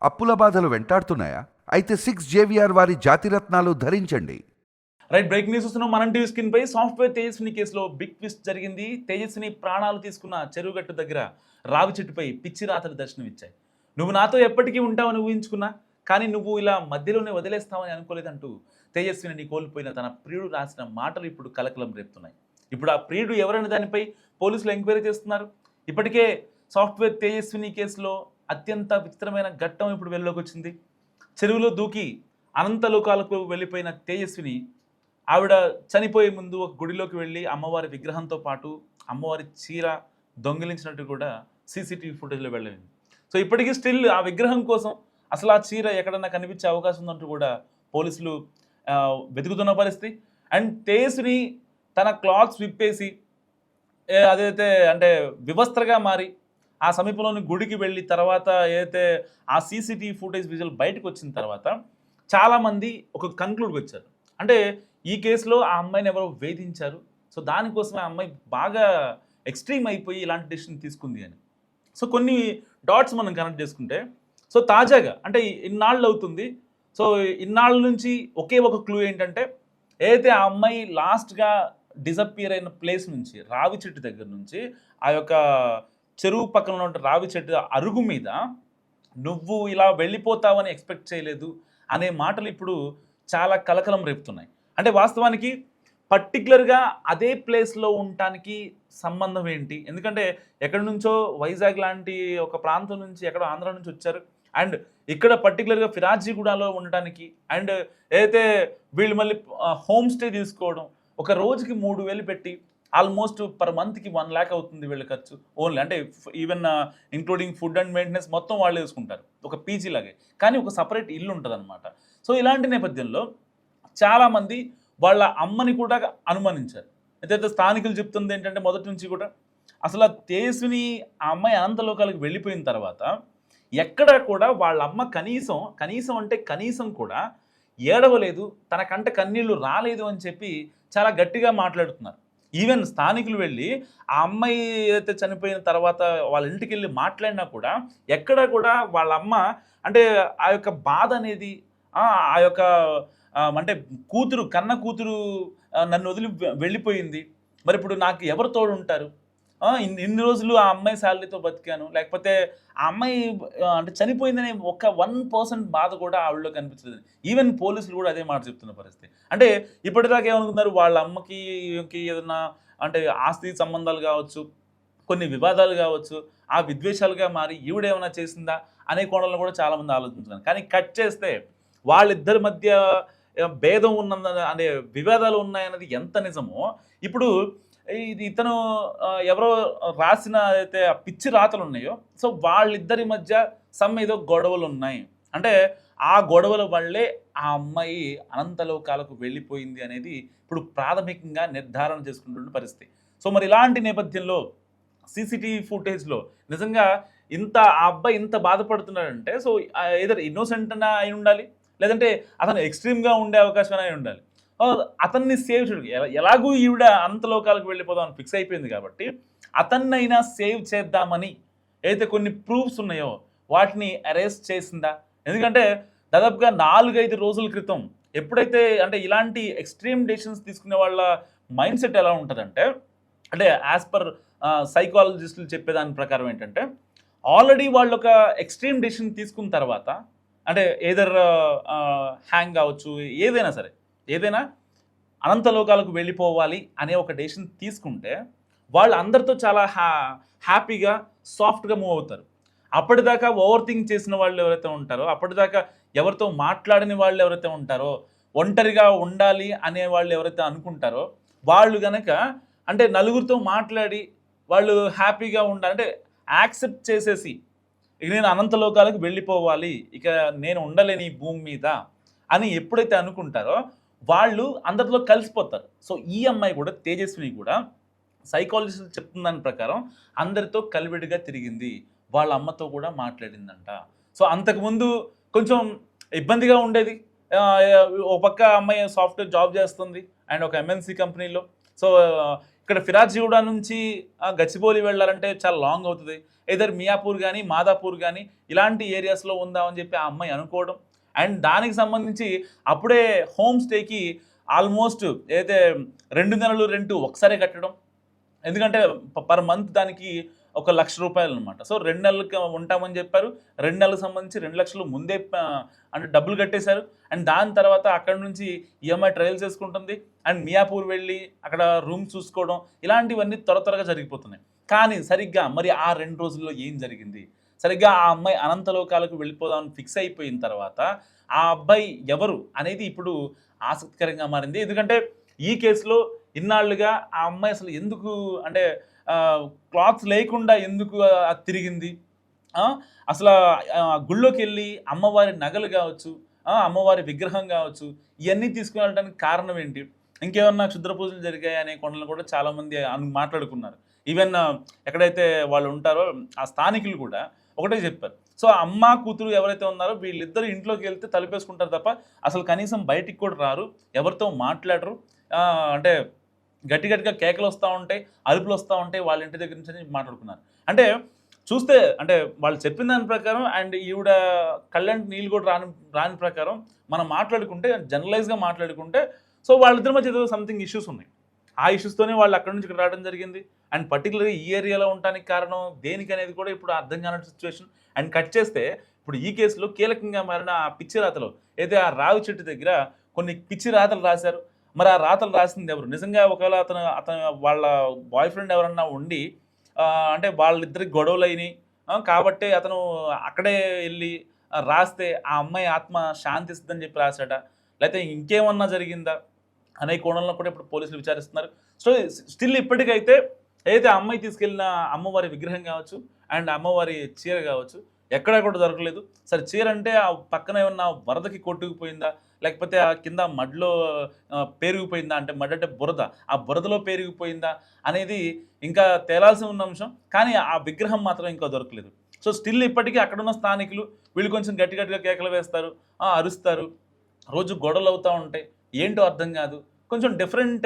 అప్పుల బాధలు వెంటాడుతున్నాయా? అయితే 6 JVR వారి జాతిరత్నాలు ధరించండి. రైట్, బ్రేక్ న్యూస్ వస్తున్నాం. మనం టీవీ స్క్రీన్ పై సాఫ్ట్వేర్ తేజస్విని కేసులో బిగ్ ట్విస్ట్ జరిగింది. తేజస్విని ప్రాణాలు తీసుకున్న చెరువుగట్టు దగ్గర రావి చెట్టుపై పిచ్చి రాతలు దర్శనమిచ్చాయి. నువ్వు నాతో ఎప్పటికీ ఉంటావని ఊహించుకున్నా, కానీ నువ్వు ఇలా మధ్యలోనే వదిలేస్తావని అనుకోలేదంటూ తేజస్విని కోల్పోయిన తన ప్రియుడు రాసిన మాటలు ఇప్పుడు కలకలం రేపుతున్నాయి. ఇప్పుడు ఆ ప్రియుడు ఎవరైనా దానిపై పోలీసులు ఎంక్వైరీ చేస్తున్నారు. ఇప్పటికే సాఫ్ట్వేర్ తేజస్విని కేసులో అత్యంత విచిత్రమైన ఘట్టం ఇప్పుడు వెలుగులోకి వచ్చింది. చెరువులో దూకి అనంతలోకాలకు వెళ్ళిపోయిన తేజస్విని ఆవిడ చనిపోయే ముందు ఒక గుడిలోకి వెళ్ళి అమ్మవారి విగ్రహంతో పాటు అమ్మవారి చీర దొంగిలించినట్టు కూడా సీసీటీవీ ఫుటేజ్లో వెళ్ళింది. సో ఇప్పటికీ స్టిల్ ఆ విగ్రహం కోసం అసలు ఆ చీర ఎక్కడన్నా కనిపించే అవకాశం ఉందంటూ కూడా పోలీసులు వెతుకుతున్న పరిస్థితి. అండ్ తేజస్విని తన క్లాత్స్ విప్పేసి అదైతే అంటే వివస్త్రగా మారి ఆ సమీపంలోని గుడికి వెళ్ళి తర్వాత ఏదైతే ఆ సీసీటీవీ ఫుటేజ్ విజువల్ బయటకు వచ్చిన తర్వాత చాలామంది ఒక కన్క్లూడ్కి వచ్చారు. అంటే ఈ కేసులో ఆ అమ్మాయిని ఎవరో వేధించారు, సో దానికోసమే ఆ అమ్మాయి బాగా ఎక్స్ట్రీమ్ అయిపోయి ఇలాంటి డెసిషన్ తీసుకుంది అని. సో కొన్ని డాట్స్ మనం కనెక్ట్ చేసుకుంటే, సో తాజాగా అంటే ఇన్నాళ్ళు అవుతుంది, సో ఇన్నాళ్ళ నుంచి ఒకే ఒక క్లూ ఏంటంటే, ఏదైతే ఆ అమ్మాయి లాస్ట్గా డిసప్పియర్ అయిన ప్లేస్ నుంచి రావి చెట్టు దగ్గర నుంచి ఆ యొక్క చెరువు పక్కన ఉన్న రావి చెట్టు అరుగు మీద నువ్వు ఇలా వెళ్ళిపోతావని ఎక్స్పెక్ట్ చేయలేదు అనే మాటలు ఇప్పుడు చాలా కలకలం రేపుతున్నాయి. అంటే వాస్తవానికి పర్టికులర్గా అదే ప్లేస్లో ఉండటానికి సంబంధం ఏంటి? ఎందుకంటే ఎక్కడి నుంచో వైజాగ్ లాంటి ఒక ప్రాంతం నుంచి ఎక్కడో ఆంధ్ర నుంచి వచ్చారు. అండ్ ఇక్కడ పర్టికులర్గా ఫిరాజీగూడలో ఉండటానికి అండ్ ఏదైతే వీళ్ళు మళ్ళీ హోమ్ స్టే తీసుకోవడం, ఒక రోజుకి 3,000 పెట్టి ఆల్మోస్ట్ పర్ మంత్కి 1 lakh అవుతుంది వీళ్ళ ఖర్చు ఓన్లీ. అంటే even including food and maintenance మొత్తం వాళ్ళు వేసుకుంటారు, ఒక పీజీ లాగే. కానీ ఒక సపరేట్ ఇల్లు ఉంటుంది అనమాట. సో ఇలాంటి నేపథ్యంలో చాలామంది వాళ్ళ అమ్మని కూడా అనుమానించారు. అయితే స్థానికులు చెప్తుంది ఏంటంటే మొదటి నుంచి కూడా అసలు తేజస్విని ఆ అమ్మాయి అనంతలోకాలకు వెళ్ళిపోయిన తర్వాత ఎక్కడ కూడా వాళ్ళ అమ్మ కనీసం అంటే కనీసం కూడా ఏడవలేదు, తన కంట కన్నీళ్లు రాలేదు అని చెప్పి చాలా గట్టిగా మాట్లాడుతున్నారు. ఈవెన్ స్థానికులు వెళ్ళి ఆ అమ్మాయి ఏదైతే చనిపోయిన తర్వాత వాళ్ళ ఇంటికి వెళ్ళి మాట్లాడినా కూడా ఎక్కడ కూడా వాళ్ళ అమ్మ అంటే ఆ యొక్క బాధ అనేది ఆ యొక్క అంటే కన్న కూతురు నన్ను వదిలి వెళ్ళిపోయింది, మరి ఇప్పుడు నాకు ఎవరు తోడు ఉంటారు, ఇన్ని రోజులు ఆ అమ్మాయి శాలరీతో బతికాను, లేకపోతే ఆ అమ్మాయి అంటే చనిపోయిందనే 1% బాధ కూడా ఆవిడలో కనిపించలేదు. ఈవెన్ పోలీసులు కూడా అదే మాట చెప్తున్న పరిస్థితి. అంటే ఇప్పటిదాకా ఏమనుకున్నారు, వాళ్ళ అమ్మకి ఏదన్నా అంటే ఆస్తి సంబంధాలు కావచ్చు, కొన్ని వివాదాలు కావచ్చు, ఆ విద్వేషాలుగా మారి ఈవిడేమైనా చేసిందా అనే కోణంలో కూడా చాలామంది ఆలోచించున్నారు. కానీ కట్ చేస్తే వాళ్ళిద్దరి మధ్య భేదం ఉన్నది అనే వివాదాలు ఉన్నాయన్నది ఎంత నిజమో, ఇప్పుడు ఇతను ఎవరో రాసిన అయితే ఆ పిచ్చి రాతలు ఉన్నాయో, సో వాళ్ళిద్దరి మధ్య ఏదో గొడవలు ఉన్నాయి. అంటే ఆ గొడవల వల్లే ఆ అమ్మాయి అనంతలోకాలకు వెళ్ళిపోయింది అనేది ఇప్పుడు ప్రాథమికంగా నిర్ధారణ చేసుకుంటున్న పరిస్థితి. సో మరి ఇలాంటి నేపథ్యంలో సీసీటీవీ ఫుటేజ్లో నిజంగా ఆ అబ్బాయి ఇంత బాధపడుతున్నాడంటే, సో ఏదో ఇన్నోసెంట్ అన్న అయి ఉండాలి, లేదంటే అతను ఎక్స్ట్రీమ్గా ఉండే అవకాశం అయి ఉండాలి. అతన్ని సేవ్ చేయడం ఎలాగూ ఈవిడ అనంతలోకాలకు వెళ్ళిపోదామని ఫిక్స్ అయిపోయింది కాబట్టి అతన్నైనా సేవ్ చేద్దామని ఏదైతే కొన్ని ప్రూఫ్స్ ఉన్నాయో వాటిని అరెస్ట్ చేసిందా? ఎందుకంటే దాదాపుగా 4-5 రోజుల క్రితం ఎప్పుడైతే అంటే ఇలాంటి ఎక్స్ట్రీమ్ డెసిషన్స్ తీసుకునే వాళ్ళ మైండ్ సెట్ ఎలా ఉంటుందంటే, అంటే యాజ్ పర్ సైకాలజిస్టులు చెప్పేదాని ప్రకారం ఏంటంటే, ఆల్రెడీ వాళ్ళు ఒక ఎక్స్ట్రీమ్ డెసిషన్ తీసుకున్న తర్వాత అంటే ఏదర్ హ్యాంగ్ కావచ్చు, ఏదైనా అనంతలోకాలకు వెళ్ళిపోవాలి అనే ఒక డెసిషన్ తీసుకుంటే వాళ్ళు అందరితో చాలా హ్యాపీగా సాఫ్ట్గా మూవ్ అవుతారు. అప్పటిదాకా ఓవర్ థింక్ చేసిన వాళ్ళు ఎవరైతే ఉంటారో, అప్పటిదాకా ఎవరితో మాట్లాడని వాళ్ళు ఎవరైతే ఉంటారో, ఒంటరిగా ఉండాలి అనే వాళ్ళు ఎవరైతే అనుకుంటారో వాళ్ళు కనుక అంటే నలుగురితో మాట్లాడి వాళ్ళు హ్యాపీగా ఉండాలంటే యాక్సెప్ట్ చేసేసి ఇక నేను అనంతలోకాలకు వెళ్ళిపోవాలి, ఇక నేను ఉండలేని ఈ భూమి మీద అని ఎప్పుడైతే అనుకుంటారో వాళ్ళు అందరిలో కలిసిపోతారు. సో ఈ అమ్మాయి కూడా తేజస్విని కూడా సైకాలజిస్టులు చెప్తున్న దాని ప్రకారం అందరితో కలివిడిగా తిరిగింది, వాళ్ళ అమ్మతో కూడా మాట్లాడిందంట. సో అంతకుముందు కొంచెం ఇబ్బందిగా ఉండేది. ఒక పక్క అమ్మాయి సాఫ్ట్వేర్ జాబ్ చేస్తుంది అండ్ ఒక MNC కంపెనీలో, సో ఇక్కడ ఫిరాజ్గూడ నుంచి గచ్చిబౌలి వెళ్ళాలంటే చాలా లాంగ్ అవుతుంది. ఎదర్ మియాపూర్ కానీ మాదాపూర్ కానీ ఇలాంటి ఏరియాస్లో ఉందామని చెప్పి ఆ అమ్మాయి అనుకోవడం, అండ్ దానికి సంబంధించి అప్పుడే హోమ్ స్టేకి ఆల్మోస్ట్ ఏదైతే 2 నెలలు రెంట్ ఒకసారి కట్టడం. ఎందుకంటే పర్ మంత్ దానికి ₹1,00,000 అనమాట. సో 2 నెలలకి ఉంటామని చెప్పారు. 2 నెలలకు సంబంధించి 2 లక్షలు ముందే అంటే డబ్బులు కట్టేశారు. అండ్ దాని తర్వాత అక్కడ నుంచి ఈఎంఐ ట్రయల్స్ చేసుకుంటుంది. అండ్ మియాపూర్ వెళ్ళి అక్కడ రూమ్ చూసుకోవడం, ఇలాంటివన్నీ త్వరగా జరిగిపోతున్నాయి. కానీ సరిగ్గా మరి ఆ 2 రోజుల్లో ఏం జరిగింది? సరిగ్గా ఆ అమ్మాయి అనంతలోకాలకు వెళ్ళిపోదామని ఫిక్స్ అయిపోయిన తర్వాత ఆ అబ్బాయి ఎవరు అనేది ఇప్పుడు ఆసక్తికరంగా మారింది. ఎందుకంటే ఈ కేసులో ఇన్నాళ్లుగా ఆ అమ్మాయి అసలు ఎందుకు అంటే క్లాత్స్ లేకుండా ఎందుకు తిరిగింది, అసలు గుళ్ళోకి వెళ్ళి అమ్మవారి నగలు కావచ్చు, అమ్మవారి విగ్రహం కావచ్చు, ఇవన్నీ తీసుకుని వెళ్ళడానికి కారణం ఏంటి, ఇంకేమన్నా క్షుద్ర పూజలు జరిగాయి అనే కొండలు కూడా చాలామంది మాట్లాడుకున్నారు. ఈవెన్ ఎక్కడైతే వాళ్ళు ఉంటారో ఆ స్థానికులు కూడా ఒకటే చెప్పారు. సో అమ్మ కూతురు ఎవరైతే ఉన్నారో వీళ్ళిద్దరు ఇంట్లోకి వెళ్తే తలుపేసుకుంటారు తప్ప అసలు కనీసం బయటికి కూడా రారు, ఎవరితో మాట్లాడరు. అంటే గట్టిగా కేకలు వస్తూ ఉంటాయి, అరుపులు వస్తూ ఉంటాయి వాళ్ళ ఇంటి దగ్గర నుంచి మాట్లాడుకున్నారు. అంటే చూస్తే అంటే వాళ్ళు చెప్పిన దాని ప్రకారం అండ్ ఈవిడ కళ్ళంటి నీళ్ళు కూడా రాని ప్రకారం మనం మాట్లాడుకుంటే జనరలైజ్గా మాట్లాడుకుంటే సో వాళ్ళిద్దరి మధ్య ఏదో సంథింగ్ ఇష్యూస్ ఉన్నాయి. ఆ ఇష్యూస్తోనే వాళ్ళు అక్కడి నుంచి ఇక్కడ రావడం జరిగింది. అండ్ పర్టికులర్గా ఈ ఏరియాలో ఉండడానికి కారణం దేనికి అనేది కూడా ఇప్పుడు అర్థం కాని సిచ్యువేషన్. అండ్ కట్ చేస్తే ఇప్పుడు ఈ కేసులో కీలకంగా మారిన ఆ పిచ్చి రాతలు అయితే ఆ రావి చెట్టు దగ్గర కొన్ని పిచ్చి రాతలు రాశారు. మరి ఆ రాతలు రాసింది ఎవరు? నిజంగా ఒకవేళ అతను వాళ్ళ బాయ్ ఫ్రెండ్ ఎవరన్నా ఉండి అంటే వాళ్ళిద్దరికి గొడవలు అయినాయి కాబట్టి అతను అక్కడే వెళ్ళి రాస్తే ఆ అమ్మాయి ఆత్మ శాంతిస్తుందని చెప్పి రాశాట, లేకపోతే ఇంకేమన్నా జరిగిందా అనే కోణంలో కూడా ఇప్పుడు పోలీసులు విచారిస్తున్నారు. సో స్టిల్ ఇప్పటికైతే ఏదైతే అమ్మాయి తీసుకెళ్ళిన అమ్మవారి విగ్రహం కావచ్చు అండ్ అమ్మవారి చీర కావచ్చు ఎక్కడా కూడా దొరకలేదు. సరే చీర అంటే ఆ పక్కన ఏమన్నా వరదకి కొట్టుకుపోయిందా, లేకపోతే ఆ కింద మడ్లో పేరుగిపోయిందా, అంటే మడ్ అంటే బురద, ఆ బురదలో పేరుగిపోయిందా అనేది ఇంకా తేలాల్సి ఉన్న అంశం. కానీ ఆ విగ్రహం మాత్రం ఇంకా దొరకలేదు. సో స్టిల్ ఇప్పటికీ అక్కడున్న స్థానికులు వీళ్ళు కొంచెం గట్టిగా కేకలు వేస్తారు, అరుస్తారు, రోజు గొడవలు అవుతూ ఉంటాయి, ఏంటో అర్థం కాదు, కొంచెం డిఫరెంట్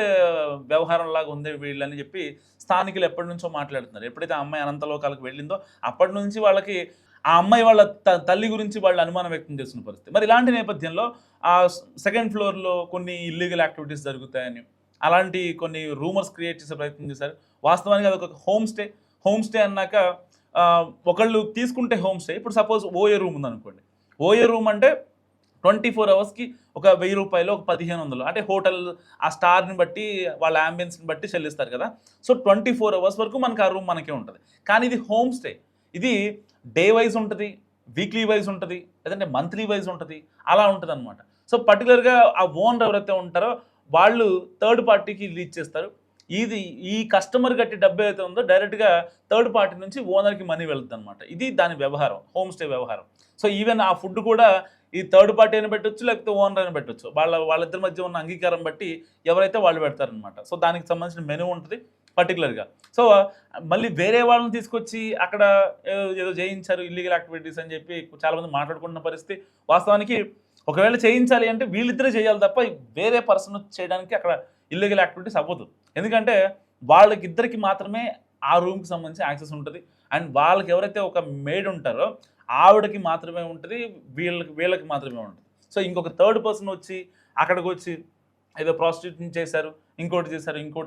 వ్యవహారంలాగా ఉంది వీళ్ళని చెప్పి స్థానికులు ఎప్పటి నుంచో మాట్లాడుతున్నారు. ఎప్పుడైతే ఆ అమ్మాయి అనంతలోకాలకు వెళ్ళిందో అప్పటి నుంచి వాళ్ళకి ఆ అమ్మాయి వాళ్ళ తల్లి గురించి వాళ్ళు అనుమానం వ్యక్తం చేస్తున్న పరిస్థితి. మరి ఇలాంటి నేపథ్యంలో ఆ సెకండ్ ఫ్లోర్లో కొన్ని ఇల్లీగల్ యాక్టివిటీస్ జరుగుతాయని అలాంటి కొన్ని రూమర్స్ క్రియేట్ చేసే ప్రయత్నం చేశారు. వాస్తవానికి అదొక హోమ్ స్టే అన్నాక ఒకళ్ళు తీసుకుంటే హోమ్ స్టే, ఇప్పుడు సపోజ్ ఓఏ రూమ్ ఉందనుకోండి, ఓఏ రూమ్ అంటే 24 అవర్స్కి ఒక ₹1000 ఒక 1500 అంటే హోటల్ ఆ స్టార్ని బట్టి వాళ్ళ యాంబియన్స్ని బట్టి చెల్లిస్తారు కదా. సో 24 అవర్స్ వరకు మనకి ఆ రూమ్ మనకే ఉంటుంది. కానీ ఇది హోమ్ స్టే, ఇది డే వైజ్ ఉంటుంది, వీక్లీ వైజ్ ఉంటుంది, లేదంటే మంత్లీ వైజ్ ఉంటుంది, అలా ఉంటుంది అనమాట. సో పర్టికులర్గా ఆ ఓనర్ ఎవరైతే ఉంటారో వాళ్ళు థర్డ్ పార్టీకి లీజ్ చేస్తారు. ఈ కస్టమర్ కట్టే డబ్బు ఏదైతే ఉందో డైరెక్ట్గా థర్డ్ పార్టీ నుంచి ఓనర్కి మనీ వెళ్తుంది అనమాట. ఇది దాని వ్యవహారం, హోమ్ స్టే వ్యవహారం. సో ఈవెన్ ఆ ఫుడ్ కూడా ఈ థర్డ్ పార్టీ అయినా పెట్టవచ్చు, లేకపోతే ఓనర్ అయినా పెట్టవచ్చు. వాళ్ళిద్దరి మధ్య ఉన్న అంగీకారం బట్టి ఎవరైతే వాళ్ళు పెడతారనమాట. సో దానికి సంబంధించిన మెనూ ఉంటుంది పర్టికులర్గా. సో మళ్ళీ వేరే వాళ్ళని తీసుకొచ్చి అక్కడ ఏదో చేయించారు ఇల్లీగల్ యాక్టివిటీస్ అని చెప్పి చాలామంది మాట్లాడుకున్న పరిస్థితి. వాస్తవానికి ఒకవేళ చేయించాలి అంటే వీళ్ళిద్దరే చేయాలి తప్ప వేరే పర్సన్ చేయడానికి అక్కడ ఇల్లీగల్ యాక్టివిటీస్ అవ్వదు. ఎందుకంటే వాళ్ళకిద్దరికి మాత్రమే ఆ రూమ్కి సంబంధించి యాక్సెస్ ఉంటుంది. అండ్ వాళ్ళకి ఎవరైతే ఒక మేడ్ ఉంటారో ఆవిడకి మాత్రమే ఉంటుంది, వీళ్ళకి మాత్రమే ఉంటుంది. సో ఇంకొక థర్డ్ పర్సన్ వచ్చి అక్కడికి వచ్చి ఏదో ప్రాస్టిట్యూషన్ చేశారు, ఇంకోటి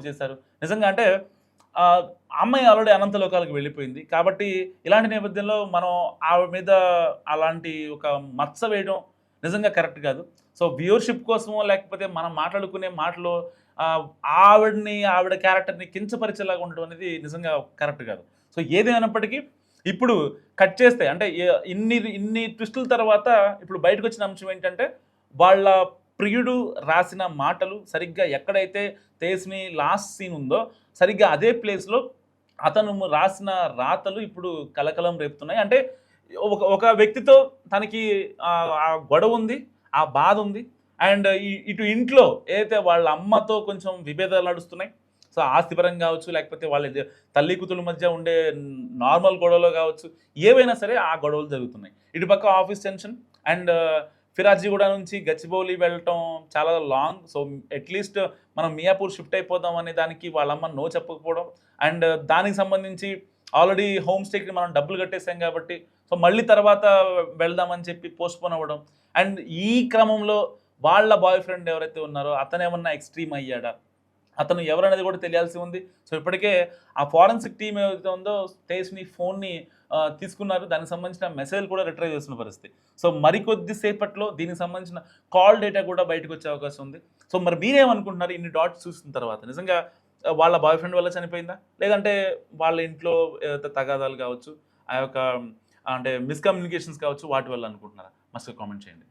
చేశారు. నిజంగా అంటే అమ్మాయి ఆల్రెడీ అనంతలోకాలకు వెళ్ళిపోయింది కాబట్టి ఇలాంటి నేపథ్యంలో మనం ఆవిడ మీద అలాంటి ఒక మచ్చ వేయడం నిజంగా కరెక్ట్ కాదు. సో వ్యూవర్షిప్ కోసమో లేకపోతే మనం మాట్లాడుకునే మాటలో ఆవిడ క్యారెక్టర్ని కించపరిచేలాగా ఉండడం అనేది నిజంగా కరెక్ట్ కాదు. సో ఏదేమైనప్పటికీ ఇప్పుడు కట్ చేస్తే అంటే ఇన్ని ట్విస్టుల తర్వాత ఇప్పుడు బయటకు వచ్చిన అంశం ఏంటంటే వాళ్ళ ప్రియుడు రాసిన మాటలు సరిగ్గా ఎక్కడైతే తేజ్ని లాస్ట్ సీన్ ఉందో సరిగ్గా అదే ప్లేస్లో అతను రాసిన రాతలు ఇప్పుడు కలకలం రేపుతున్నాయి. అంటే ఒక వ్యక్తితో తనకి ఆ గొడవ ఉంది, ఆ బాధ ఉంది, అండ్ ఇటు ఇంట్లో ఏదైతే వాళ్ళ అమ్మతో కొంచెం విభేదాలు నడుస్తున్నాయి. సో ఆస్తిపరంగా కావచ్చు, లేకపోతే వాళ్ళ తల్లి కూతుళ్ళ మధ్య ఉండే నార్మల్ గొడవలు కావచ్చు, ఏవైనా సరే ఆ గొడవలు జరుగుతున్నాయి. ఇటుపక్క ఆఫీస్ టెన్షన్ అండ్ ఫిరాజ్గూడ నుంచి గచ్చిబౌలి వెళ్ళటం చాలా లాంగ్. సో అట్లీస్ట్ మనం మియాపూర్ షిఫ్ట్ అయిపోదాం అనే దానికి వాళ్ళమ్మ నో చెప్పకపోవడం, అండ్ దానికి సంబంధించి ఆల్రెడీ హోమ్ స్టేకి మనం డబ్బులు కట్టేసాం కాబట్టి సో మళ్ళీ తర్వాత వెళ్దామని చెప్పి పోస్ట్పోన్ అవ్వడం, అండ్ ఈ క్రమంలో వాళ్ళ బాయ్ ఫ్రెండ్ ఎవరైతే ఉన్నారో అతను ఏమన్నా ఎక్స్ట్రీమ్ అయ్యాడా, అతను ఎవరనేది కూడా తెలియాల్సి ఉంది. సో ఇప్పటికే ఆ ఫారెన్సిక్ టీమ్ ఏదైతే ఉందో తేజస్విని ఫోన్ని తీసుకున్నారు. దానికి సంబంధించిన మెసేజ్ కూడా రిట్రైవ్ చేస్తున్న పరిస్థితి. సో మరికొద్ది సేపట్లో దీనికి సంబంధించిన కాల్ డేటా కూడా బయటకు వచ్చే అవకాశం ఉంది. సో మరి మీరేమనుకుంటున్నారు ఇన్ని డాట్స్ చూసిన తర్వాత? నిజంగా వాళ్ళ బాయ్ ఫ్రెండ్ వల్ల చనిపోయిందా, లేదంటే వాళ్ళ ఇంట్లో ఏదైతే తగాదాలు కావచ్చు, ఆ యొక్క అంటే మిస్కమ్యూనికేషన్స్ కావచ్చు, వాటి వల్ల అనుకుంటున్నారా? మస్తు కామెంట్ చేయండి.